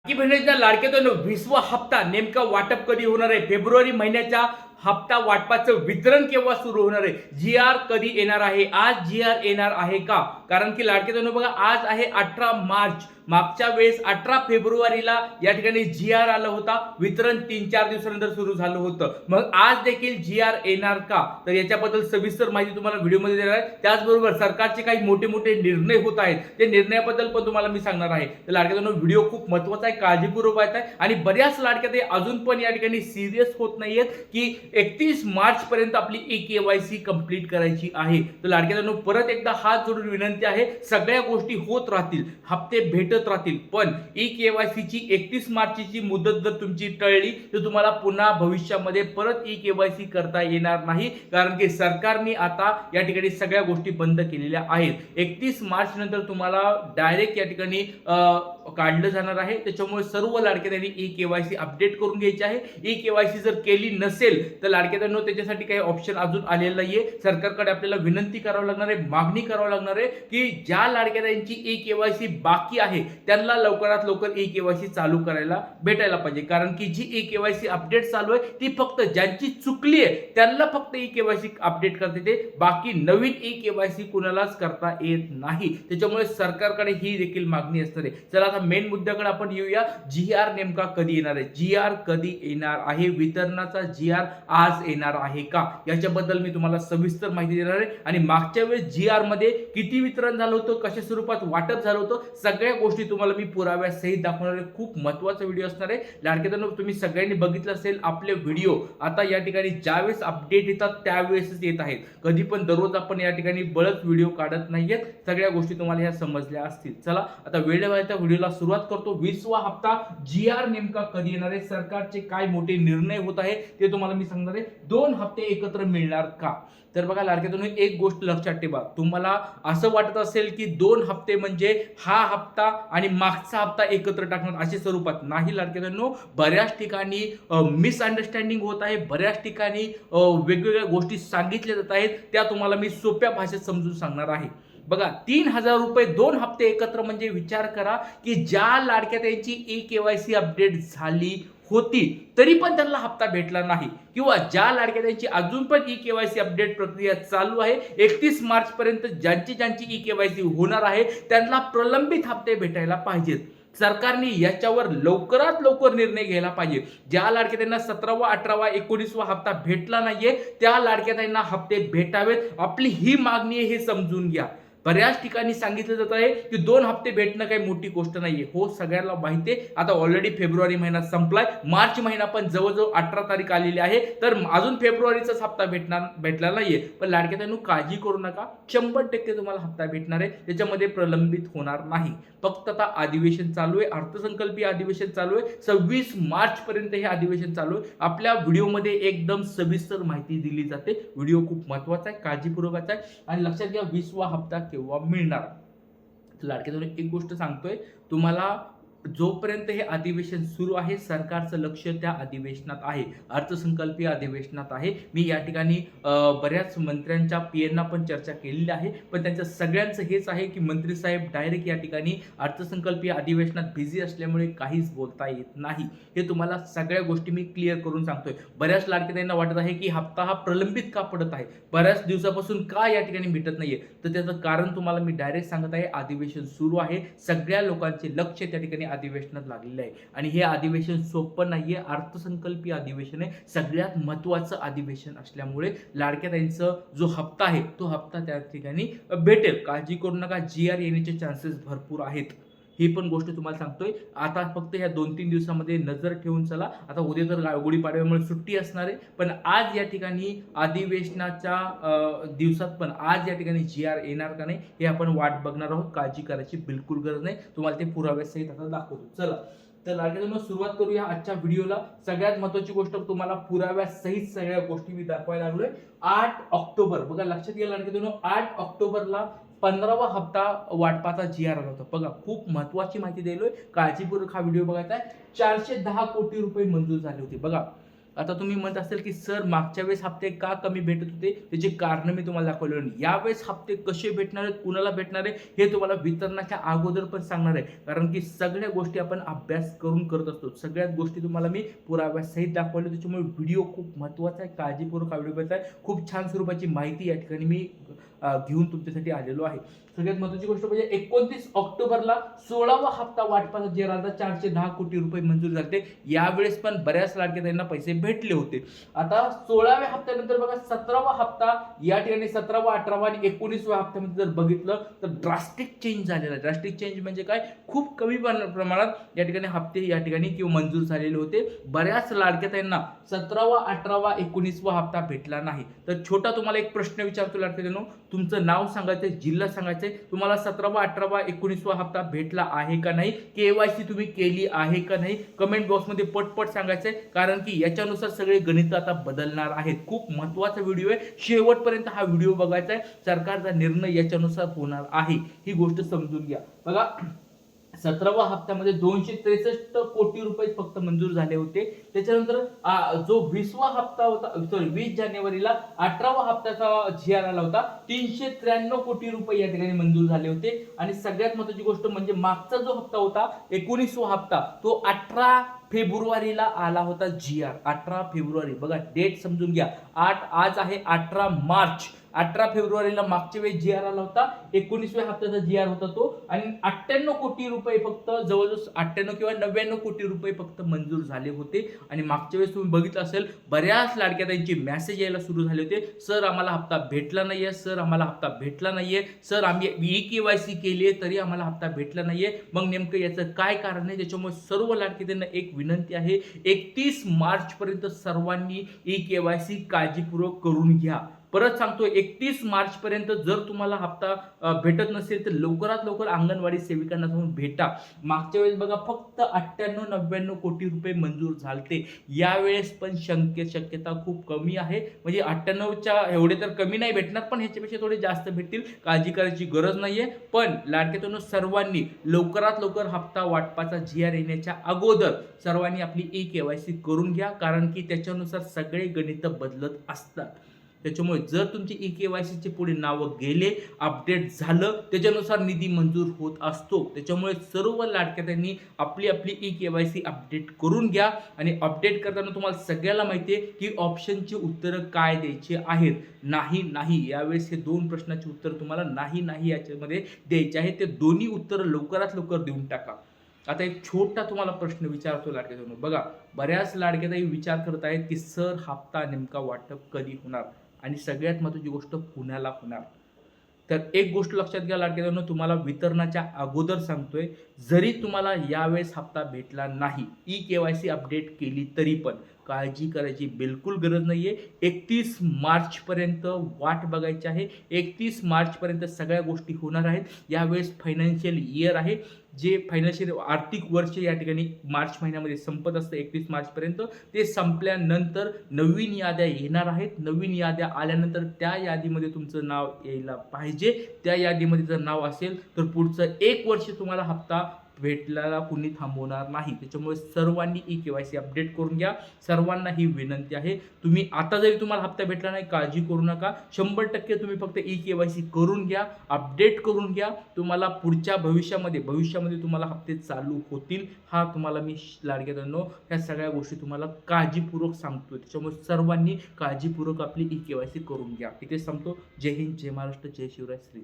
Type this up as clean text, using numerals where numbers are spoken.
लाडकी बहिणीच्या लाडक्यातून 20वा हप्ता नेमका वाटप कधी होणार आहे? फेब्रुवारी महिन्याच्या हप्ता वाटपाचं वितरण केव्हा सुरू होणार आहे? जी-आर कधी येणार आहे? आज जी-आर येणार आहे का? कारण की लाडक्यातून बघा आज आहे 18 मार्च. मागच्या वेळेस 18 फेब्रुवारीला या ठिकाणी जी-आर आला होता. वितरण 3-4 दिवसानंतर सुरू झालं होतं. मग आज देखील जी-आर येणार का? तर याच्याबद्दल सविस्तर माहिती तुम्हाला व्हिडिओमध्ये देणार आहे. त्याचबरोबर सरकारचे काही मोठे मोठे निर्णय होत आहेत. ते निर्णयाबद्दल पण तुम्हाला मी सांगणार आहे. तर लाडक्यातून व्हिडिओ खूप महत्त्वाचा आहे, काळजीपूर्वक आहे आणि बऱ्याच लाडक्यात अजून पण या ठिकाणी सिरियस होत नाहीयेत की 31 मार्च पर्यंत आपली ई-केवायसी कंप्लीट करायची आहे. तर लाडक्यातून परत एकदा हात जोडून विनंती आहे, सगळ्या गोष्टी होत राहतील, हप्ते भेटत राहतील, पण ई-केवायसीची 31 मार्चची मुदत जर तुमची टळली तर तुम्हाला पुन्हा भविष्यामध्ये परत ई-केवायसी करता येणार नाही. कारण की सरकारने आता या ठिकाणी सगळ्या गोष्टी बंद केलेल्या आहेत. 31 मार्च नंतर तुम्हाला डायरेक्ट या ठिकाणी काढलं जाणार आहे. त्याच्यामुळे सर्व लाडक्यांनी ई-केवायसी अपडेट करून घ्यायची आहे. ई-केवायसी जर केली नसेल तर लाडक्यांनो त्याच्यासाठी काही ऑप्शन अजून आलेला नाहीये. सरकारकडे आपल्याला विनंती करावी लागणार आहे, मागणी करावी लागणार आहे की ज्या लाडक्यांची ई-केवायसी बाकी आहे त्यांना लवकरात लवकर ई-केवायसी चालू करायला भेटायला पाहिजे. कारण की जी ई-केवायसी अपडेट चालू आहे ती फक्त ज्यांची चुकली आहे त्यांना फक्त ई-केवायसी अपडेट करते ते, बाकी नवीन ई-केवायसी कुणालाच करता येत नाही. त्याच्यामुळे सरकारकडे ही देखील मागणी असणार आहे. चला आता मेन मुद्द्याकडे आपण येऊया. जी-आर नेमका कधी येणार आहे? जी-आर कधी येणार आहे? वितरणाचा जी-आर आज येणार आहे का? याच्याबद्दल मी तुम्हाला सविस्तर माहिती देणार आहे. आणि मागच्या वेळेस जी-आर मध्ये किती वितरण झालं होतं, कशा स्वरूपात वाटप झालं होतं, सगळ्या गोष्टी तुम्हाला मी पुराव्यासहित दाखवणार आहे. खूप महत्त्वाचा व्हिडिओ असणार आहे. लाडक्यांनो तुम्ही सगळ्यांनी बघितलं असेल आपले व्हिडिओ आता या ठिकाणी ज्यावेळेस अपडेट येतात त्यावेळेसच येत आहेत. कधी पण दररोज आपण या ठिकाणी बळच व्हिडिओ काढत नाहीयेत. सगळ्या गोष्टी तुम्हाला ह्या समजल्या असतील. चला आता वेळ वाया व्हिडिओला सुरुवात करतो. 20वा हप्ता जी-आर नेमका कधी येणार आहे, सरकारचे काय मोठे निर्णय होत आहे ते तुम्हाला मी सांगणार आहे. 2 हप्ते एकत्र मिळणार का? तर बघा लाडक्यातून एक गोष्ट लक्षात ठेवा. तुम्हाला असं वाटत असेल की 2 हप्ते म्हणजे हा हप्ता आणि मागचा हप्ता एकत्र टाकणार अशा स्वरूपात नाही. लाडक्यातून बऱ्याच ठिकाणी मिसअंडरस्टँडिंग होत आहे. बऱ्याच ठिकाणी वेगवेगळ्या गोष्टी सांगितल्या जात आहेत. त्या तुम्हाला मी सोप्या भाषेत समजून सांगणार आहे. बघा 3,000 रुपये 2 हप्ते एकत्र म्हणजे विचार करा की ज्या लाडक्या त्यांची ई-केवायसी अपडेट झाली होती तरी पण त्यांना हप्ता भेटला नाही, किंवा ज्या लाडक्या त्यांची अजून पण ई-केवायसी अपडेट प्रक्रिया चालू आहे, 31 मार्च पर्यंत ज्यांची ई-केवायसी होणार आहे त्यांना प्रलंबित हप्ते भेटायला पाहिजेत. सरकारने याच्यावर लवकरात लवकर निर्णय घ्यायला पाहिजे. ज्या लाडक्या त्यांना 17वा 18वा 19वा हप्ता भेटला नाहीये त्या लाडक्या त्यांना हप्ते भेटावेत. आपली ही मागणी आहे हे समजून घ्या. बऱ्याच ठिकाणी सांगितलं जात आहे की 2 हप्ते भेटणं काही मोठी गोष्ट नाहीये. हो, सगळ्यांना माहिती आहे. आता ऑलरेडी फेब्रुवारी महिना संपलाय, मार्च महिना पण जवळजवळ 18 तारीख आलेली आहे, तर अजून फेब्रुवारीचाच हप्ता भेटला नाहीये. पण लाडक्यांनो काळजी करू नका, 100% तुम्हाला हप्ता भेटणार आहे. त्याच्यामध्ये प्रलंबित होणार नाही. फक्त आता अधिवेशन चालू आहे, अर्थसंकल्पीय अधिवेशन चालू आहे. 26 मार्च पर्यंत हे अधिवेशन चालू आहे. आपल्या व्हिडिओमध्ये एकदम सविस्तर माहिती दिली जाते. व्हिडिओ खूप महत्त्वाचा आहे, काळजीपूर्वक आहे. आणि लक्षात घ्या 20वा हप्ता केव्हा मिळणार. लाडक्यातून एक गोष्ट सांगतोय तुम्हाला, जोपर्यंत हे अधिवेशन सुरू आहे सरकारचं लक्ष त्या अधिवेशनात आहे, अर्थसंकल्पीय अधिवेशनात आहे. मी या ठिकाणी बऱ्याच मंत्र्यांच्या पीएनना पण चर्चा केलेली आहे, पण त्यांचं सगळ्यांचं हेच आहे की मंत्री साहेब डायरेक्ट या ठिकाणी अर्थसंकल्पीय अधिवेशनात बिझी असल्यामुळे काहीच बोलता येत नाही. हे तुम्हाला सगळ्या गोष्टी मी क्लिअर करून सांगतोय. बऱ्याच लाडक्यांना वाटत आहे की हप्ता हा प्रलंबित का पडत आहे, बऱ्याच दिवसापासून का या ठिकाणी भेटत नाहीये. तर त्याचं कारण तुम्हाला मी डायरेक्ट सांगत आहे, अधिवेशन सुरू आहे, सगळ्या लोकांचे लक्ष त्या ठिकाणी अधिवेशनात लागलेलं आहे. आणि हे अधिवेशन सोपं नाहीये, अर्थसंकल्पीय अधिवेशन आहे, सगळ्यात महत्त्वाचं अधिवेशन असल्यामुळे लाडक्या ताईंचा जो हप्ता आहे तो हप्ता त्या ठिकाणी भेटेल. काळजी करू नका, जी-आर येण्याचे चान्सेस भरपूर आहेत. ही पण गोष्ट तुम्हाला सांगतोय. आता फक्त ह्या 2-3 दिवसामध्ये नजर ठेवून चला. आता उद्या तर गुढीपाडव्यामुळे सुट्टी असणार आहे, पण आज या ठिकाणी अधिवेशनाच्या दिवसात पण आज या ठिकाणी जी-आर येणार का नाही हे आपण वाट बघणार आहोत. काळजी करायची बिलकुल गरज नाही. तुम्हाला ते पुराव्यासहित आता दाखवतो. चला तर लाडक्यांनो सुरुवात करूया आजच्या व्हिडिओला. सगळ्यात महत्त्वाची गोष्ट तुम्हाला पुराव्यासहित सगळ्या गोष्टी मी दाखवायला लागलोय. 8 ऑक्टोबर बघा, लक्षात घ्या लाडक्यांनो, 8 ऑक्टोबरला 15वा हप्ता वाटपाचा जी-आर आला होता. बघा खूप महत्त्वाची माहिती द्यायलोय, काळजीपूर्वक हा व्हिडिओ बघायचा आहे. 410 कोटी रुपये मंजूर झाले होते. बघा आता तुम्ही म्हणत असेल की सर मागच्या वेळेस हप्ते का कमी भेटत होते, त्याची कारण मी तुम्हाला दाखवले नाही. यावेळेस हप्ते कसे भेटणार आहेत, कुणाला भेटणार आहे हे तुम्हाला वितरणाच्या अगोदर पण सांगणार आहे. कारण की सगळ्या गोष्टी आपण अभ्यास करून करत असतो. सगळ्याच गोष्टी तुम्हाला मी पुराव्यासहित दाखवले. त्याच्यामुळे व्हिडिओ खूप महत्त्वाचा आहे, काळजीपूर्वक हा व्हिडिओ बघायचा आहे. खूप छान स्वरूपाची माहिती या ठिकाणी मी घेऊन तुमच्यासाठी आलेलो आहे. सगळ्यात महत्त्वाची गोष्ट म्हणजे 29 ऑक्टोबरला 16वा हप्ता वाटपाचा जे राजा 410 कोटी रुपये मंजूर झाले. यावेळेस पण बऱ्याच लाडक्या पैसे भेटले होते. आता 16व्या हप्त्यानंतर बघा 17वा हप्ता या ठिकाणी 17वा 18वा आणि 19व्या हप्त्यामध्ये जर बघितलं तर ड्रास्टिक चेंज झालेला आहे. ड्रास्टिक चेंज म्हणजे काय, खूप कमी प्रमाणात या ठिकाणी हप्ते या ठिकाणी किंवा मंजूर झालेले होते. बऱ्याच लाडक्याताईंना 17वा 18वा 19वा हप्ता भेटला नाही. तर छोटा तुम्हाला एक प्रश्न विचारतो लाडक्याताईंनो, तुमचं नाव सांगायचं, जिल्हा सांगायचं, तुम्हाला 17वा 18वा 19वा हप्ता भेटला आहे का नाही, केवायसी तुम्ही केली आहे का नाही, कमेंट बॉक्समध्ये पटपट सांगायचंय. कारण की याच्यानुसार सगळे गणित आता बदलणार आहेत. खूप महत्त्वाचा व्हिडिओ आहे, शेवटपर्यंत हा व्हिडिओ बघायचा आहे. सरकारचा निर्णय याच्यानुसार होणार आहे, ही गोष्ट समजून घ्या. बघा 17वा हप्त्यामध्ये 263 कोटी रुपये फक्त मंजूर झाले होते. त्याच्यानंतर जो 20वा हप्ता होता, सॉरी 20 जानेवारीला 18वा हप्त्याचा जीआर आला होता, 393 कोटी रुपये या ठिकाणी मंजूर झाले होते. आणि सगळ्यात महत्त्वाची गोष्ट म्हणजे मागचा जो हप्ता होता 19वा हप्ता, तो 18 फेब्रुवारीला आला होता जीआर. 18 फेब्रुवारी, बघा डेट समजून घ्या. आज आहे 18 मार्च. 18 फेब्रुवारीला मागच्या वेळेस जीआर आला होता, 19व्या हप्त्याचा जीआर होता तो. आणि 98 कोटी रुपये फक्त, जवळजवळ 98 किंवा 99 कोटी रुपये फक्त मंजूर झाले होते. आणि मागच्या वेळेस तुम्ही बघितलं असेल बऱ्याच लाडक्याताईंचे मेसेज यायला सुरू झाले होते, सर आम्हाला हप्ता भेटला नाहीये, सर आम्हाला हप्ता भेटला नाहीये, सर आम्ही ई-केवायसी केली आहे तरी आम्हाला हप्ता भेटला नाहीये. मग नेमकं याचं काय कारण आहे? त्याच्यामुळे सर्व लाडक्याताईंना एक विनंती आहे, 31 मार्च पर्यंत सर्वांनी ई-केवायसी काळजीपूर्वक करून घ्या. परत सांगतो, 31 मार्च पर्यंत जर तुम्हाला हप्ता भेटत नसेल तर लवकरात लवकर अंगणवाडी सेविकांना जाऊन भेटा. मागच्या वेळेस बघा फक्त 98-99 कोटी रुपये मंजूर झालते. यावेळेस पण शक्यता खूप कमी आहे. म्हणजे 98च्या एवढे तर कमी नाही भेटणार, पण ह्याच्यापेक्षा थोडे जास्त भेटतील. काळजी करायची गरज नाहीये. पण लाडक्यातून सर्वांनी लवकरात लवकर हप्ता वाटपाचा जीआर येण्याच्या अगोदर सर्वांनी आपली ई-केवायसी करून घ्या. कारण की त्याच्यानुसार सगळे गणित बदलत असतात. त्याच्यामुळे जर तुमची ई-केवायसीचे पुढे नावं गेले, अपडेट झालं, त्याच्यानुसार निधी मंजूर होत असतो. त्याच्यामुळे सर्व लाडक्याताईंनी आपली ई-केवायसी अपडेट करून घ्या. आणि अपडेट करताना तुम्हाला सगळ्याला माहिती आहे की ऑप्शनची उत्तरं काय द्यायची आहेत. नाही, यावेळेस हे 2 प्रश्नाची उत्तर तुम्हाला नाही याच्यामध्ये द्यायचे आहे. ते दोन्ही उत्तर लवकरात लवकर देऊन टाका. आता एक छोटा तुम्हाला प्रश्न विचारतो लाडक्याताईंनो, बघा बऱ्याच लाडक्याताई विचार करत आहेत की सर हप्ता नेमका वाटप कधी होणार आणि सगळ्यात महत्त्वाची गोष्ट पुण्याला होणार. तर एक गोष्ट लक्षात घ्या लाडक्याताईंनो, तुम्हाला वितरणाच्या अगोदर सांगतोय, जरी तुम्हाला यावेळेस हप्ता भेटला नाही, ई-केवायसी अपडेट केली तरी पण काळजी करायची बिलकुल गरज नाहीये. 31 मार्च पर्यंत वाट बघायची आहे. 31 मार्च पर्यंत सगळ्या गोष्टी होणार आहेत. यावेळेस फायनान्शियल इयर आहे, जे फायनान्शियल आर्थिक वर्ष या ठिकाणी मार्च महिन्यामध्ये संपत असतं 31 मार्च पर्यंत. ते संपल्यानंतर नवीन याद्या येणार आहेत. नवीन याद्या आल्यानंतर त्या यादीमध्ये तुमचं नाव यायला पाहिजे. त्या यादीमध्ये जर नाव असेल तर पुढचं 1 वर्ष तुम्हाला हप्ता भेटल्याला कुणी थांबवणार नाही. त्याच्यामुळे सर्वांनी ई-केवायसी अपडेट करून घ्या. सर्वांना ही विनंती आहे. तुम्ही आता जरी तुम्हाला हप्ता भेटला नाही, काळजी करू नका. 100% तुम्ही फक्त ई-केवायसी करून घ्या, अपडेट करून घ्या. तुम्हाला पुढच्या भविष्यामध्ये तुम्हाला हप्ते चालू होतील. हा तुम्हाला मी लाडक्याताईंनो ह्या सगळ्या गोष्टी तुम्हाला काळजीपूर्वक सांगतोय. त्याच्यामुळे सर्वांनी काळजीपूर्वक आपली ई-केवायसी करून घ्या. इथे सांगतो. जय हिंद, जय महाराष्ट्र, जय शिवराय, श्री